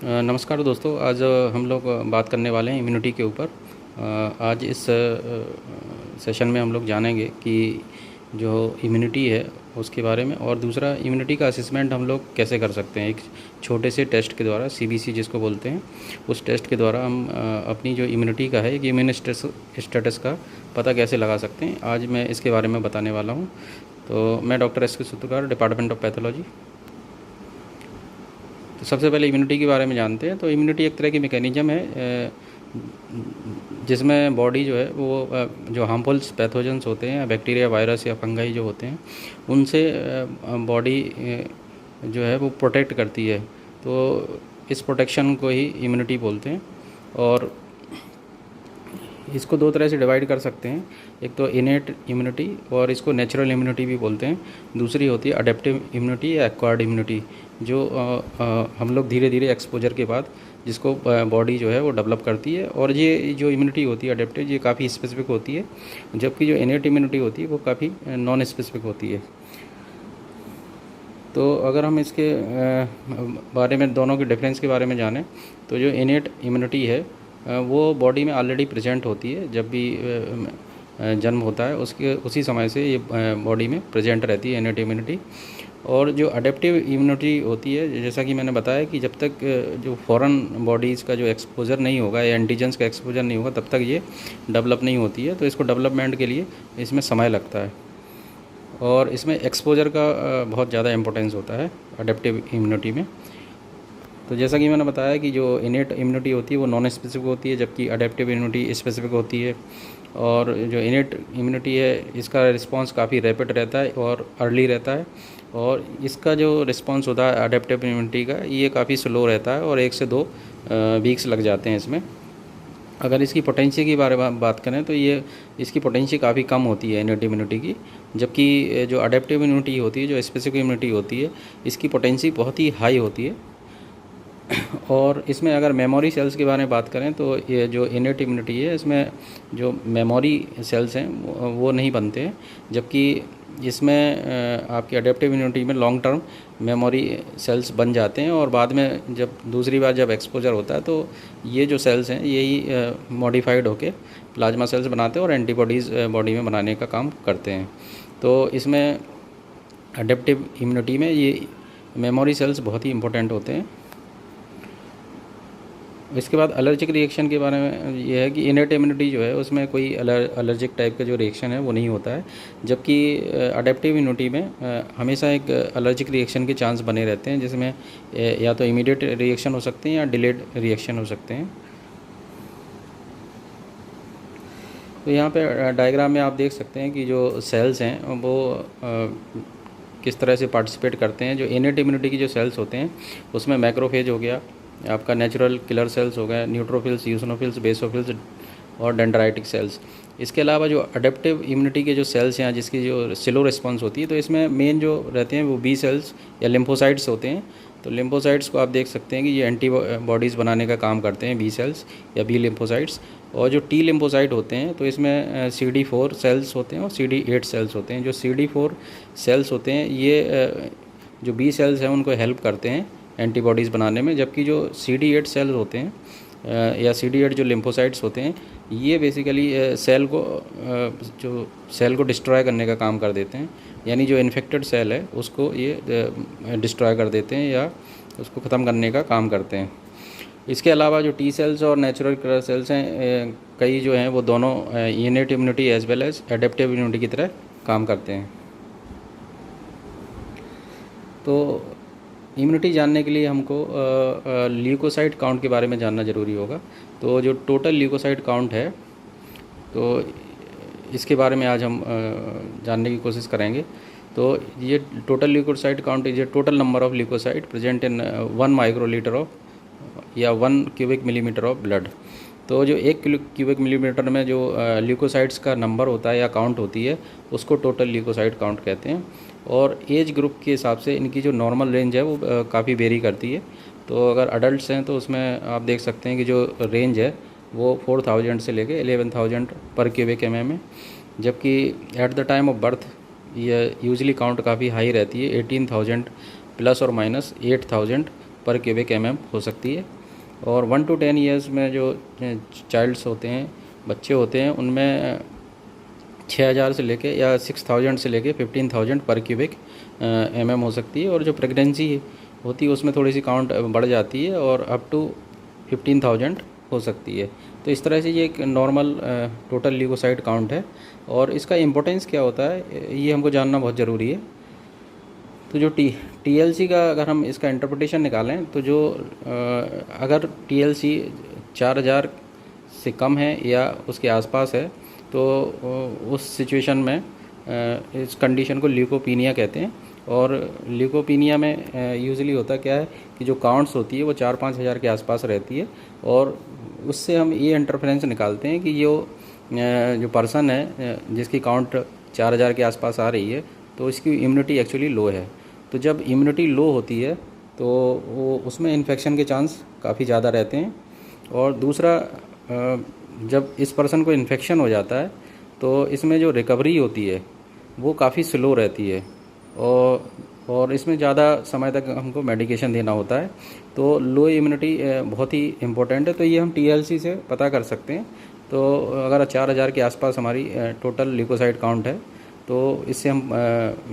नमस्कार दोस्तों। आज हम लोग बात करने वाले हैं इम्यूनिटी के ऊपर। आज इस सेशन में हम लोग जानेंगे कि जो इम्यूनिटी है उसके बारे में, और दूसरा इम्यूनिटी का असेसमेंट हम लोग कैसे कर सकते हैं। एक छोटे से टेस्ट के द्वारा, सीबीसी जिसको बोलते हैं, उस टेस्ट के द्वारा हम अपनी जो इम्यूनिटी का है, एक इम्यून स्टेटस का पता कैसे लगा सकते हैं, आज मैं इसके बारे में बताने वाला हूँ। तो मैं डॉक्टर एस के सूत्रकार, डिपार्टमेंट ऑफ पैथोलॉजी। तो सबसे पहले इम्यूनिटी के बारे में जानते हैं। तो इम्यूनिटी एक तरह की मैकेनिज़्म है जिसमें बॉडी जो है वो जो हार्मफुल पैथोजेंस होते हैं, बैक्टीरिया, वायरस या फंगाई जो होते हैं, उनसे बॉडी जो है वो प्रोटेक्ट करती है। तो इस प्रोटेक्शन को ही इम्यूनिटी बोलते हैं। और इसको दो तरह से डिवाइड कर सकते हैं। एक तो इनेट इम्यूनिटी, और इसको नेचुरल इम्यूनिटी भी बोलते हैं। दूसरी होती है अडेप्टिव इम्यूनिटी या एक्वायर्ड इम्यूनिटी, जो हम लोग धीरे धीरे एक्सपोजर के बाद जिसको बॉडी जो है वो डेवलप करती है। और ये जो इम्यूनिटी होती है अडेप्टिव, ये काफ़ी स्पेसिफिक होती है, जबकि जो इनेट इम्यूनिटी होती है वो काफ़ी नॉन स्पेसिफिक होती है। तो अगर हम इसके बारे में, दोनों के डिफरेंस के बारे में जानें, तो जो इनेट इम्यूनिटी है वो बॉडी में ऑलरेडी प्रेजेंट होती है। जब भी जन्म होता है उसके उसी समय से ये बॉडी में प्रेजेंट रहती है इनेट इम्यूनिटी। और जो अडेप्टिव इम्यूनिटी होती है, जैसा कि मैंने बताया कि जब तक जो फॉरेन बॉडीज़ का जो एक्सपोजर नहीं होगा या एंटीजेंस का एक्सपोजर नहीं होगा, तब तक ये डेवलप नहीं होती है। तो इसको डेवलपमेंट के लिए इसमें समय लगता है, और इसमें एक्सपोजर का बहुत ज़्यादा इम्पोर्टेंस होता है अडेप्टिव इम्यूनिटी में। तो जैसा कि मैंने बताया कि जो इनेट इम्यूनिटी होती है वो नॉन स्पेसिफिक होती है, जबकि अडेप्टिव इम्यूनिटी स्पेसिफिक होती है। और जो इनेट इम्यूनिटी है, इसका रिस्पांस काफ़ी रैपिड रहता है और अर्ली रहता है। और इसका जो रिस्पांस होता है अडेप्टिव इम्यूनिटी का, ये काफ़ी स्लो रहता है और 1 से 2 वीक्स लग जाते हैं इसमें। अगर इसकी पोटेंशियल के बारे में बात करें तो ये इसकी पोटेंशियल काफ़ी कम होती है इनेट इम्यूनिटी की, जबकि जो अडेप्टिव इम्यूनिटी होती है, जो स्पेसिफिक इम्यूनिटी होती है, इसकी पोटेंशियल बहुत ही हाई होती है। और इसमें अगर मेमोरी सेल्स के बारे में बात करें तो ये जो इनेट इम्यूनिटी है, इसमें जो मेमोरी सेल्स हैं वो नहीं बनते हैं, जबकि इसमें आपकी अडेप्टिव इम्यूनिटी में लॉन्ग टर्म मेमोरी सेल्स बन जाते हैं। और बाद में जब दूसरी बार जब एक्सपोजर होता है तो ये जो सेल्स हैं यही मॉडिफाइड होके प्लाज्मा सेल्स बनाते हैं और एंटीबॉडीज़ बॉडी में बनाने का काम करते हैं। तो इसमें अडेप्टिव इम्यूनिटी में ये मेमोरी सेल्स बहुत ही इंपॉर्टेंट होते हैं। इसके बाद एलर्जिक रिएक्शन के बारे में ये है कि इनेट इम्यूनिटी जो है उसमें कोई एलर्जिक टाइप का जो रिएक्शन है वो नहीं होता है, जबकि अडेप्टिव इम्यूनिटी में हमेशा एक एलर्जिक रिएक्शन के चांस बने रहते हैं, जिसमें या तो इमीडिएट रिएक्शन हो सकते हैं या डिलेड रिएक्शन हो सकते हैं। तो यहाँ पे डायग्राम में आप देख सकते हैं कि जो सेल्स हैं वो किस तरह से पार्टिसिपेट करते हैं। जो इनेट इम्यूनिटी की जो सेल्स होते हैं उसमें मैक्रोफेज हो गया, आपका नेचुरल किलर सेल्स हो गए, न्यूट्रोफिल्स, यूसिनोफिल्स, बेसोफिल्स और डेंड्राइटिक सेल्स। इसके अलावा जो अडेप्टिव इम्यूनिटी के जो सेल्स हैं, जिसकी जो स्लो रिस्पांस होती है, तो इसमें मेन जो रहते हैं वो बी सेल्स या लिम्फोसाइट्स होते हैं। तो लिम्फोसाइट्स को आप देख सकते हैं कि ये एंटीबॉडीज़ बनाने का काम करते हैं, बी सेल्स या बी लिम्फोसाइट्स। और जो टी लिम्फोसाइट होते हैं तो इसमें CD4 सेल्स होते हैं और CD8 सेल्स होते हैं। जो CD4 सेल्स होते हैं ये जो बी सेल्स हैं उनको हेल्प करते हैं एंटीबॉडीज़ बनाने में, जबकि जो CD8 सेल्स होते हैं या CD8 जो लिम्फोसाइट्स होते हैं, ये बेसिकली सेल को डिस्ट्रॉय करने का काम कर देते हैं। यानी जो इन्फेक्टेड सेल है उसको ये डिस्ट्रॉय कर देते हैं या उसको ख़त्म करने का काम करते हैं। इसके अलावा जो टी सेल्स और नेचुरल किलर सेल्स हैं, कई जो हैं वो दोनों innate immunity as well as adaptive immunity की तरह काम करते हैं। तो इम्यूनिटी जानने के लिए हमको ल्यूकोसाइट काउंट के बारे में जानना ज़रूरी होगा। तो जो टोटल ल्यूकोसाइट काउंट है, तो इसके बारे में आज हम जानने की कोशिश करेंगे। तो ये total leukocyte count is a total number of leukocyte present in 1 microlitre of या 1 क्यूबिक मिलीमीटर ऑफ ब्लड। तो जो 1 क्यूबिक मिलीमीटर में जो ल्यूकोसाइट्स का नंबर होता है या काउंट होती है, उसको टोटल ल्यूकोसाइट काउंट कहते हैं। और एज ग्रुप के हिसाब से इनकी जो नॉर्मल रेंज है वो काफ़ी वेरी करती है। तो अगर अडल्ट्स हैं तो उसमें आप देख सकते हैं कि जो रेंज है वो 4000 से लेके 11,000 पर क्यूबिक mm है, जबकि at the time of birth ये यूजली काउंट काफ़ी हाई रहती है, 18,000 प्लस और माइनस 8,000 पर क्यूबिक mm हो सकती है। और 1 to 10 ईयर्स में जो चाइल्ड्स होते हैं, बच्चे होते हैं, उनमें 6000 से लेके या 6000 से लेके 15000 पर क्यूबिक mm हो सकती है। और जो प्रेगनेंसी होती है उसमें थोड़ी सी काउंट बढ़ जाती है और अप टू 15000 हो सकती है। तो इस तरह से ये एक नॉर्मल टोटल ल्यूकोसाइट काउंट है। और इसका इम्पोर्टेंस क्या होता है ये हमको जानना बहुत ज़रूरी है। तो जो टीएलसी का अगर हम इसका इंटरप्रिटेशन निकालें तो जो अगर टीएलसी 4000 से कम है या उसके आसपास है तो उस सिचुएशन में इस कंडीशन को ल्यूकोपीनिया कहते हैं। और ल्यूकोपीनिया में यूजुअली होता क्या है कि जो काउंट्स होती है वो 4-5 हज़ार के आसपास रहती है। और उससे हम ये इंटरफेरेंस निकालते हैं कि जो पर्सन है जिसकी काउंट 4000 के आसपास आ रही है तो इसकी इम्यूनिटी एक्चुअली लो है। तो जब इम्यूनिटी लो होती है तो वो उसमें इन्फेक्शन के चांस काफ़ी ज़्यादा रहते हैं। और दूसरा, जब इस पर्सन को इन्फेक्शन हो जाता है तो इसमें जो रिकवरी होती है वो काफ़ी स्लो रहती है और इसमें ज़्यादा समय तक हमको मेडिकेशन देना होता है। तो लो इम्यूनिटी बहुत ही इम्पोर्टेंट है। तो ये हम टीएलसी से पता कर सकते हैं। तो अगर 4000 के आसपास हमारी टोटल ल्यूकोसाइट काउंट है तो इससे हम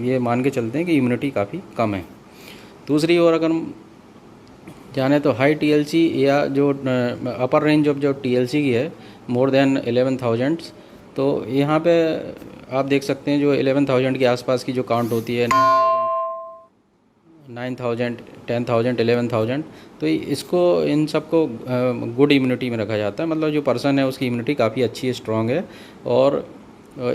ये मान के चलते हैं कि इम्यूनिटी काफ़ी कम है। दूसरी ओर अगर हम जाने तो हाई टीएलसी या जो अपर रेंज ऑफ जो टीएलसी की है मोर देन 11000, तो यहाँ पे आप देख सकते हैं जो 11000 के आसपास की जो काउंट होती है 9000, 10000, 11000, तो इसको इन सबको गुड इम्यूनिटी में रखा जाता है। मतलब जो पर्सन है उसकी इम्यूनिटी काफ़ी अच्छी है, स्ट्रॉन्ग है। और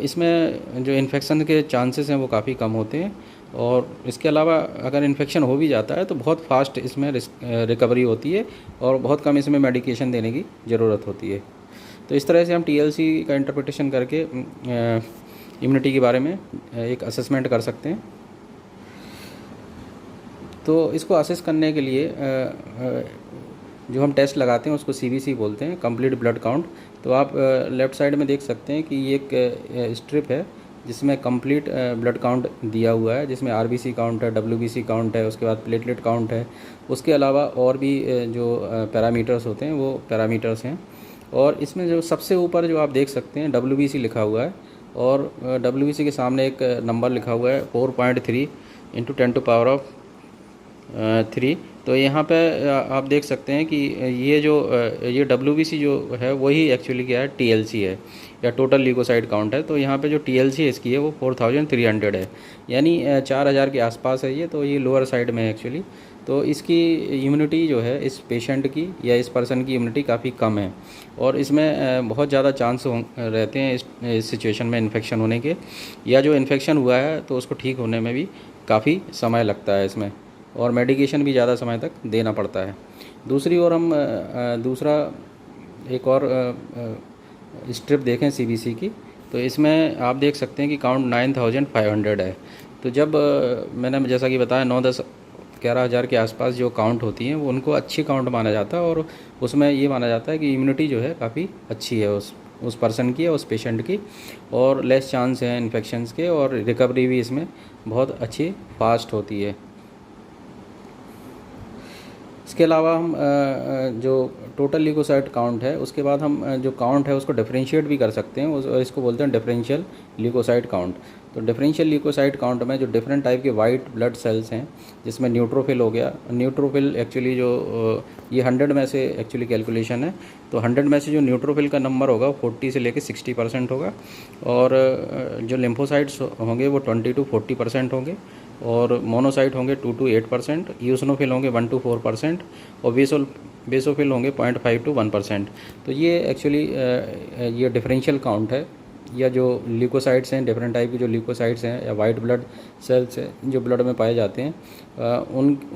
इसमें जो इन्फेक्शन के चांसेस हैं वो काफ़ी कम होते हैं। और इसके अलावा अगर इन्फेक्शन हो भी जाता है तो बहुत फास्ट इसमें रिकवरी होती है और बहुत कम इसमें मेडिकेशन देने की ज़रूरत होती है। तो इस तरह से हम टीएलसी का इंटरप्रिटेशन करके इम्यूनिटी के बारे में एक असेसमेंट कर सकते हैं। तो इसको असेस करने के लिए जो हम टेस्ट लगाते हैं उसको सीबीसी बोलते हैं, कंप्लीट ब्लड काउंट। तो आप लेफ़्ट साइड में देख सकते हैं कि ये एक स्ट्रिप है जिसमें कंप्लीट ब्लड काउंट दिया हुआ है, जिसमें आरबीसी काउंट है, डब्ल्यूबीसी काउंट है, उसके बाद प्लेटलेट काउंट है। उसके अलावा और भी जो पैरामीटर्स होते हैं वो पैरामीटर्स हैं। और इसमें जो सबसे ऊपर जो आप देख सकते हैं डब्ल्यूबीसी लिखा हुआ है और डब्ल्यूबीसी के सामने एक नंबर लिखा हुआ है 4.3 × 10⁻³ तो यहाँ पे आप देख सकते हैं कि ये डब्ल्यूबीसी जो है वही एक्चुअली क्या है, टीएलसी है या टोटल ल्यूकोसाइट काउंट है। तो यहाँ पे जो टीएलसी है इसकी है वो 4300 है, यानी 4000 के आसपास है ये। तो ये लोअर साइड में है एक्चुअली। तो इसकी इम्यूनिटी जो है इस पेशेंट की या इस पर्सन की इम्यूनिटी काफ़ी कम है और इसमें बहुत ज़्यादा चांस रहते हैं इस सिचुएशन में इन्फेक्शन होने के, या जो इन्फेक्शन हुआ है तो उसको ठीक होने में भी काफ़ी समय लगता है इसमें और मेडिकेशन भी ज़्यादा समय तक देना पड़ता है। दूसरी ओर हम दूसरा एक और स्ट्रिप देखें सीबीसी की, तो इसमें आप देख सकते हैं कि काउंट 9500 है। तो जब मैंने जैसा कि बताया 9-10-11 हज़ार के आसपास जो काउंट होती हैं वो उनको अच्छी काउंट माना जाता है और उसमें ये माना जाता है कि इम्यूनिटी जो है काफ़ी अच्छी है उस पर्सन की या उस पेशेंट की, और लेस चांस हैं इन्फेक्शंस के, और रिकवरी भी इसमें बहुत अच्छी फास्ट होती है। इसके अलावा हम जो टोटल ल्यूकोसाइट काउंट है उसके बाद हम जो काउंट है उसको डिफरेंशिएट भी कर सकते हैं और इसको बोलते हैं डिफरेंशियल ल्यूकोसाइट काउंट। तो डिफरेंशियल ल्यूकोसाइट काउंट में जो डिफरेंट टाइप के वाइट ब्लड सेल्स हैं, जिसमें न्यूट्रोफिल हो गया। न्यूट्रोफिल एक्चुअली जो ये 100 में से एक्चुअली कैलकुलेशन है, तो 100 में से जो न्यूट्रोफिल का नंबर होगा 40 से लेकर 60% होगा, और जो लिम्फोसाइट्स होंगे वो 20 to 40% होंगे, और मोनोसाइट होंगे 2 to 8%, यूसनोफिल होंगे 1 to 4%, और बेसोफिल होंगे 0.5 to 1%। तो ये एक्चुअली ये डिफरेंशियल काउंट है, या जो ल्यूकोसाइट्स हैं, डिफरेंट टाइप के जो ल्यूकोसाइट्स हैं या वाइट ब्लड सेल्स हैं जो ब्लड में पाए जाते हैं,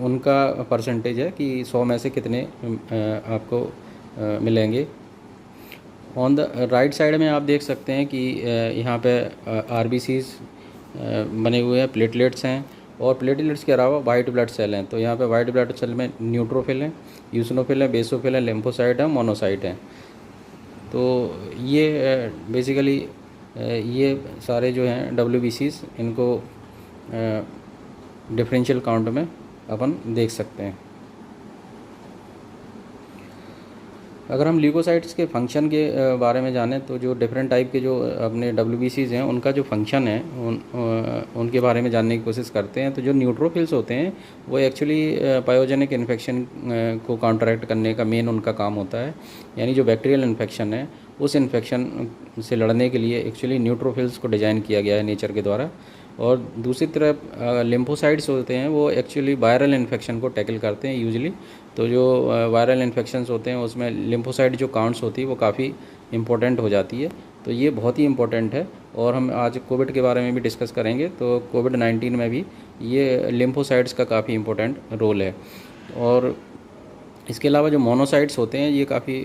उनका परसेंटेज है कि 100 में से कितने आपको मिलेंगे। ऑन द राइट साइड में आप देख सकते हैं कि यहाँ पे आरबीसीज बने हुए हैं, प्लेटलेट्स हैं, और प्लेटलेट्स के अलावा वाइट ब्लड सेल हैं। तो यहाँ पे वाइट ब्लड सेल में न्यूट्रोफिल हैं, यूसनोफिल है, बेसोफिल है, लिम्फोसाइट है, मोनोसाइट है। तो ये बेसिकली ये सारे जो हैं डब्ल्यूबीसीज, इनको डिफरेंशियल काउंट में अपन देख सकते हैं। अगर हम ल्यूकोसाइट्स के फंक्शन के बारे में जानें तो जो डिफरेंट टाइप के जो अपने डब्ल्यूबीसीज़ हैं उनका जो फंक्शन है उनके बारे में जानने की कोशिश करते हैं। तो जो न्यूट्रोफिल्स होते हैं वो एक्चुअली पायोजेनिक इन्फेक्शन को काउंटरैक्ट करने का मेन उनका काम होता है। यानी जो बैक्टीरियल इन्फेक्शन है उस इन्फेक्शन से लड़ने के लिए एक्चुअली न्यूट्रोफिल्स को डिज़ाइन किया गया है नेचर के द्वारा। और दूसरी तरफ लिम्फोसाइट्स होते हैं वो एक्चुअली वायरल इन्फेक्शन को टैकल करते हैं यूजुअली। तो जो वायरल इन्फेक्शंस होते हैं उसमें लिम्फोसाइट जो काउंट्स होती है वो काफ़ी इम्पोर्टेंट हो जाती है। तो ये बहुत ही इम्पोर्टेंट है और हम आज कोविड के बारे में भी डिस्कस करेंगे। तो कोविड-19 में भी ये लिम्फोसाइट्स का काफ़ी इम्पोर्टेंट रोल है। और इसके अलावा जो मोनोसाइट्स होते हैं ये काफ़ी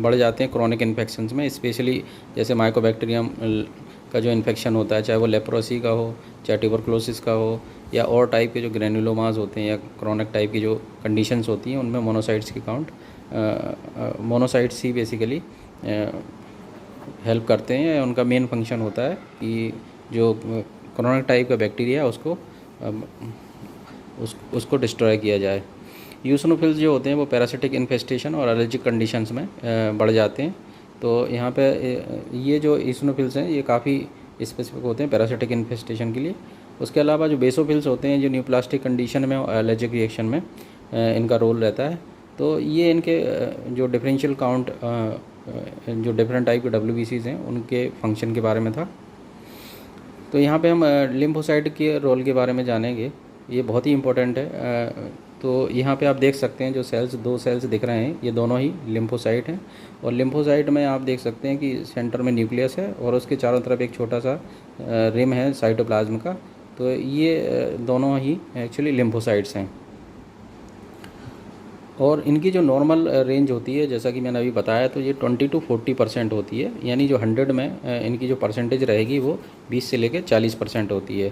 बढ़ जाते हैं क्रोनिक इन्फेक्शंस में, स्पेशली जैसे माइकोबैक्टीरियम का जो इन्फेक्शन होता है, चाहे वो लेप्रोसी का हो, चाहे ट्यूबरकुलोसिस का हो, या और टाइप के जो ग्रेनुलोमास होते हैं या क्रोनिक टाइप की जो कंडीशंस होती हैं उनमें मोनोसाइट्स की काउंट मोनोसाइट्स ही बेसिकली हेल्प करते हैं। उनका मेन फंक्शन होता है कि जो क्रोनिक टाइप का बैक्टीरिया उसको डिस्ट्रॉय किया जाए। यूसिनोफिल्स जो होते हैं वो पैरासिटिक इन्फेस्टेशन और एलर्जिक कंडीशंस में बढ़ जाते हैं। तो यहाँ पे ये जो यूसिनोफिल्स हैं ये काफ़ी स्पेसिफिक होते हैं पैरासिटिक इन्फेस्टेशन के लिए। उसके अलावा जो बेसोफिल्स होते हैं जो न्यूप्लास्टिक कंडीशन में और एलर्जिक रिएक्शन में इनका रोल रहता है। तो ये इनके जो डिफरेंशियल काउंट जो डिफरेंट टाइप के डब्ल्यूबीसीज़ हैं उनके फंक्शन के बारे में था। तो यहाँ पे हम लिम्फोसाइट के रोल के बारे में जानेंगे, ये बहुत ही इम्पोर्टेंट है। तो यहाँ पे आप देख सकते हैं जो सेल्स, दो सेल्स दिख रहे हैं ये दोनों ही लिम्फोसाइट हैं। और लिम्फोसाइट में आप देख सकते हैं कि सेंटर में न्यूक्लियस है और उसके चारों तरफ एक छोटा सा रिम है साइटोप्लाज्म का। तो ये दोनों ही एक्चुअली लिम्फोसाइट्स हैं। और इनकी जो नॉर्मल रेंज होती है जैसा कि मैंने अभी बताया तो ये 20 to 40% होती है। यानी जो 100 में इनकी जो परसेंटेज रहेगी वो 20 से लेकर 40% होती है।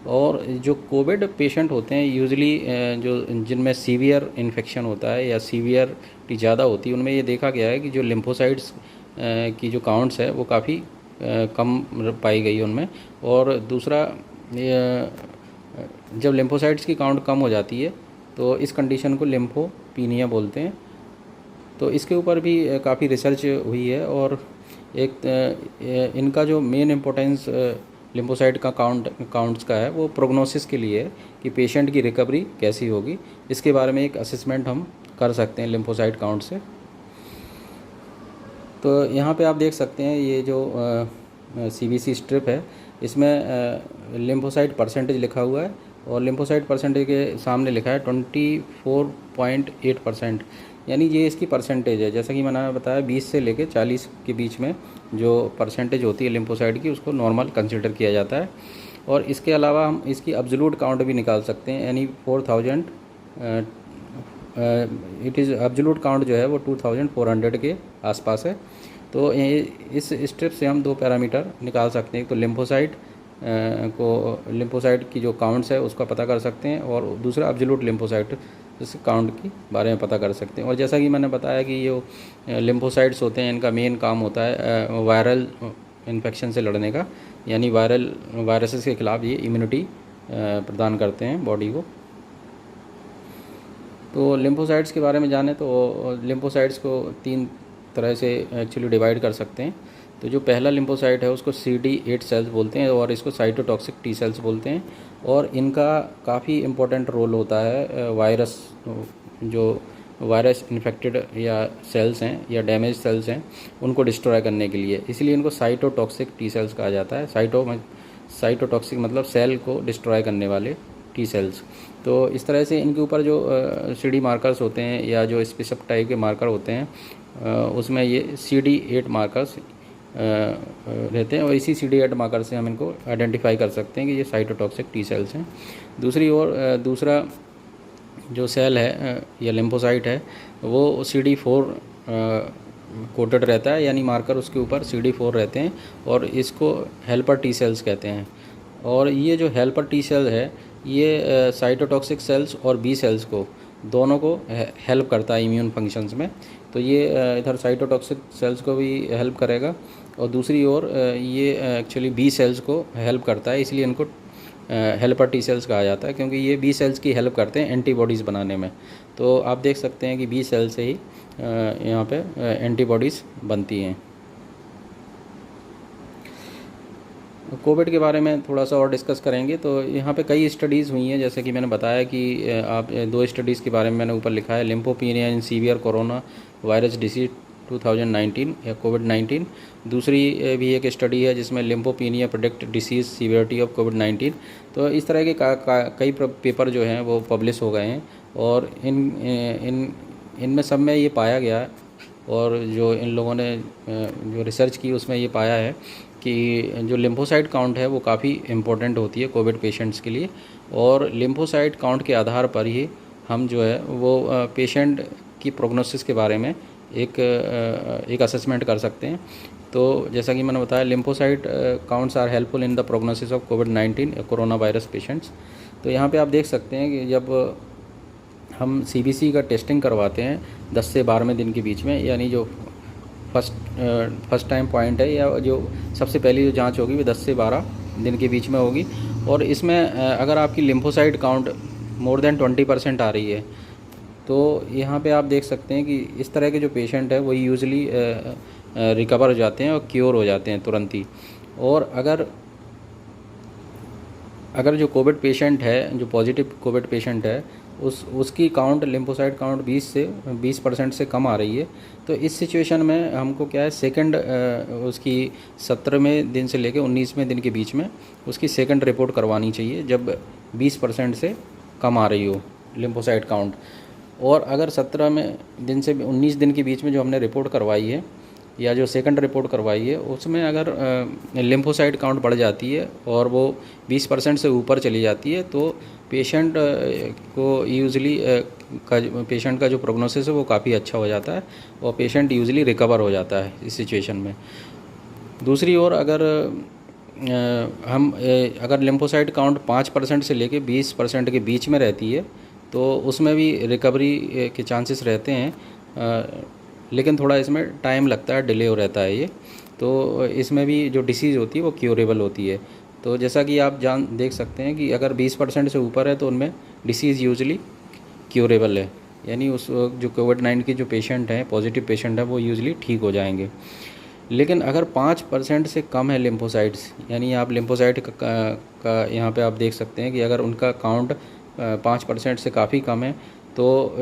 और जो कोविड पेशेंट होते हैं यूजुअली जो जिनमें सीवियर इन्फेक्शन होता है या सीवियरिटी ज़्यादा होती है उनमें ये देखा गया है कि जो लिम्फोसाइट्स की जो काउंट्स है वो काफ़ी कम पाई गई उनमें। और दूसरा जब लिम्फोसाइट्स की काउंट कम हो जाती है तो इस कंडीशन को लिम्फोपीनिया बोलते हैं। तो इसके ऊपर भी काफ़ी रिसर्च हुई है। और एक इनका जो मेन इम्पोर्टेंस लिम्फोसाइट का काउंट्स का है वो प्रोग्नोसिस के लिए है कि पेशेंट की रिकवरी कैसी होगी। इसके बारे में एक असेसमेंट हम कर सकते हैं लिम्फोसाइट काउंट से। तो यहाँ पे आप देख सकते हैं ये जो CBC स्ट्रिप है इसमें लिम्फोसाइट परसेंटेज लिखा हुआ है और लिम्फोसाइट परसेंटेज के सामने लिखा है 24.8%। यानी ये इसकी परसेंटेज है। जैसा कि मैंने बताया 20 से लेकर 40 के बीच में जो परसेंटेज होती है लिम्फोसाइट की उसको नॉर्मल कंसिडर किया जाता है। और इसके अलावा हम इसकी एब्सोल्यूट काउंट भी निकाल सकते हैं। यानी 4000 इट इज़ एब्सोल्यूट काउंट जो है वो 2400 के आसपास है। तो इस स्टेप से हम दो पैरामीटर निकाल सकते हैं। तो लिम्फोसाइट लिम्फोसाइट की जो काउंट्स है उसका पता कर सकते हैं और दूसरा एब्सोल्यूट लिम्फोसाइट इस काउंट की बारे में पता कर सकते हैं। और जैसा कि मैंने बताया कि ये लिम्फोसाइट्स होते हैं इनका मेन काम होता है वायरल इन्फेक्शन से लड़ने का। यानी वायरसेस के खिलाफ ये इम्यूनिटी प्रदान करते हैं बॉडी को। तो लिम्फोसाइट्स के बारे में जाने तो लिम्फोसाइट्स को 3 तरह से एक्चुअली डिवाइड कर सकते हैं। तो जो पहला लिम्फोसाइट है उसको CD8 सेल्स बोलते हैं और इसको साइटोटॉक्सिक T सेल्स बोलते हैं। और इनका काफ़ी इम्पोर्टेंट रोल होता है वायरस इन्फेक्टेड या सेल्स हैं या डैमेज सेल्स हैं उनको डिस्ट्रॉय करने के लिए। इसलिए इनको साइटोटॉक्सिक T सेल्स कहा जाता है। साइटोटॉक्सिक मतलब सेल को डिस्ट्रॉय करने वाले T सेल्स। तो इस तरह से इनके ऊपर जो CD मार्कर्स होते हैं या जो स्पेसिफिक टाइप के मार्कर होते हैं उसमें ये CD8 मार्कर्स रहते हैं। और इसी CD8 मार्कर से हम इनको आइडेंटिफाई कर सकते हैं कि ये साइटोटॉक्सिक T सेल्स हैं। दूसरी ओर दूसरा जो सेल है या लिम्फोसाइट है वो CD4 कोटेड रहता है। यानी मार्कर उसके ऊपर CD4 रहते हैं और इसको हेल्पर T सेल्स कहते हैं। और ये जो हेल्पर T सेल है ये साइटोटॉक्सिक सेल्स और B सेल्स को दोनों को हेल्प करता है इम्यून फंक्शंस में। तो ये इधर साइटोटॉक्सिक सेल्स को भी हेल्प करेगा और दूसरी ओर ये एक्चुअली B सेल्स को हेल्प करता है। इसलिए इनको हेल्पर T सेल्स कहा जाता है क्योंकि ये B सेल्स की हेल्प करते हैं एंटीबॉडीज़ बनाने में। तो आप देख सकते हैं कि बी सेल से ही यहाँ पे एंटीबॉडीज़ बनती हैं। कोविड के बारे में थोड़ा सा और डिस्कस करेंगे। तो यहाँ पे कई स्टडीज़ हुई हैं, जैसे कि मैंने बताया कि आप 2 स्टडीज़ के बारे में मैंने ऊपर लिखा है, lymphopenia in severe corona virus disease 2019 या कोविड-19। दूसरी भी एक स्टडी है जिसमें lymphopenia predict disease severity of कोविड-19। तो इस तरह के कई पेपर जो हैं वो पब्लिश हो गए हैं, और इनमें सब में ये पाया गया है, और जो इन लोगों ने जो रिसर्च की उसमें ये पाया है कि जो लिम्फोसाइट काउंट है वो काफ़ी इम्पोर्टेंट होती है कोविड पेशेंट्स के लिए, और लिम्फोसाइट काउंट के आधार पर ही हम जो है वो पेशेंट की प्रोग्नोसिस के बारे में एक असेसमेंट कर सकते हैं। तो जैसा कि मैंने बताया, lymphocyte counts are helpful in the prognosis of कोविड-19 कोरोना वायरस पेशेंट्स। तो यहाँ पे आप देख सकते हैं कि जब हम सीबीसी का टेस्टिंग करवाते हैं 10 से 12वें दिन के बीच में, यानी जो फर्स्ट टाइम पॉइंट है, या जो सबसे पहली जो जांच होगी वो 10 से 12 दिन के बीच में होगी, और इसमें अगर आपकी लिम्फोसाइट काउंट मोर देन 20% आ रही है, तो यहाँ पे आप देख सकते हैं कि इस तरह के जो पेशेंट है वो यूजुअली रिकवर हो जाते हैं और क्योर हो जाते हैं तुरंत ही। और अगर जो कोविड पेशेंट है, जो पॉजिटिव कोविड पेशेंट है, उसकी काउंट लिम्फोसाइट काउंट 20% से कम आ रही है, तो इस सिचुएशन में हमको क्या है, सेकंड उसकी 17वें दिन से लेकर 19वें दिन के बीच में उसकी सेकंड रिपोर्ट करवानी चाहिए, जब 20% से कम आ रही हो लिम्फोसाइट काउंट। और अगर 17वें दिन से 19 दिन के बीच में जो हमने रिपोर्ट करवाई है, या जो सेकंड रिपोर्ट करवाई है, उसमें अगर लिम्फोसाइट काउंट बढ़ जाती है और वो 20% से ऊपर चली जाती है, तो पेशेंट को यूजुअली पेशेंट का जो प्रोग्नोसिस है वो काफ़ी अच्छा हो जाता है, और पेशेंट यूजुअली रिकवर हो जाता है इस सिचुएशन में। दूसरी ओर अगर लिम्फोसाइट काउंट 5% से लेके 20% के बीच में रहती है, तो उसमें भी रिकवरी के चांसेस रहते हैं, लेकिन थोड़ा इसमें टाइम लगता है, डिले हो रहता है ये। तो इसमें भी जो डिसीज़ होती है वो क्योरेबल होती है। तो जैसा कि आप देख सकते हैं कि अगर 20% से ऊपर है तो उनमें डिसीज़ यूजुअली क्योरेबल है, यानी उस जो कोविड-19 के जो पेशेंट हैं, पॉजिटिव पेशेंट हैं, वो यूजुअली ठीक हो जाएंगे। लेकिन अगर 5% से कम है लिम्फोसाइट्स, यानी आप लिम्फोसाइट का यहाँ पे आप देख सकते हैं कि अगर उनका काउंट 5% से काफ़ी कम है, तो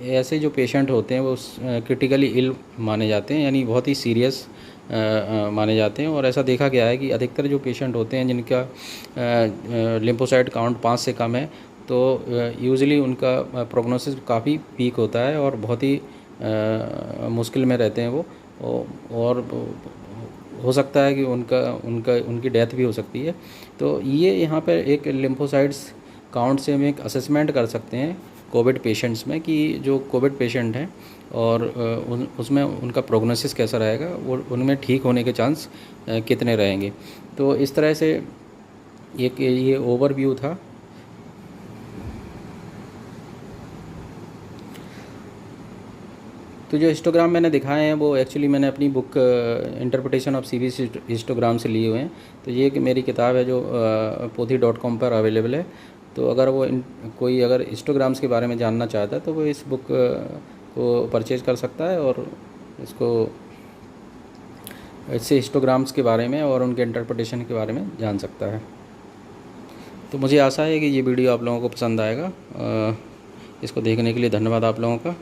ऐसे जो पेशेंट होते हैं वो क्रिटिकली इल माने जाते हैं, यानी बहुत ही सीरियस माने जाते हैं। और ऐसा देखा गया है कि अधिकतर जो पेशेंट होते हैं जिनका लिम्फोसाइट काउंट 5 से कम है, तो यूजुअली उनका प्रोग्नोसिस काफ़ी वीक होता है और बहुत ही मुश्किल में रहते हैं वो, और हो सकता है कि उनकी डेथ भी हो सकती है। तो ये यहाँ पर एक लिम्फोसाइट्स काउंट से हम एक असेसमेंट कर सकते हैं कोविड पेशेंट्स में, कि जो कोविड पेशेंट हैं और उसमें उनका प्रोग्नोसिस कैसा रहेगा, वो उनमें ठीक होने के चांस कितने रहेंगे। तो इस तरह से ये ओवरव्यू था। तो जो हिस्टोग्राम मैंने दिखाए हैं वो एक्चुअली मैंने अपनी book interpretation of CBC histogram से लिए हुए हैं। तो ये मेरी किताब है जो pothi.com पर अवेलेबल है। तो अगर कोई अगर हिस्टोग्राम्स के बारे में जानना चाहता है तो वो इस बुक को परचेज़ कर सकता है, और इससे हिस्टोग्राम्स के बारे में और उनके इंटरप्रिटेशन के बारे में जान सकता है। तो मुझे आशा है कि ये वीडियो आप लोगों को पसंद आएगा। इसको देखने के लिए धन्यवाद आप लोगों का।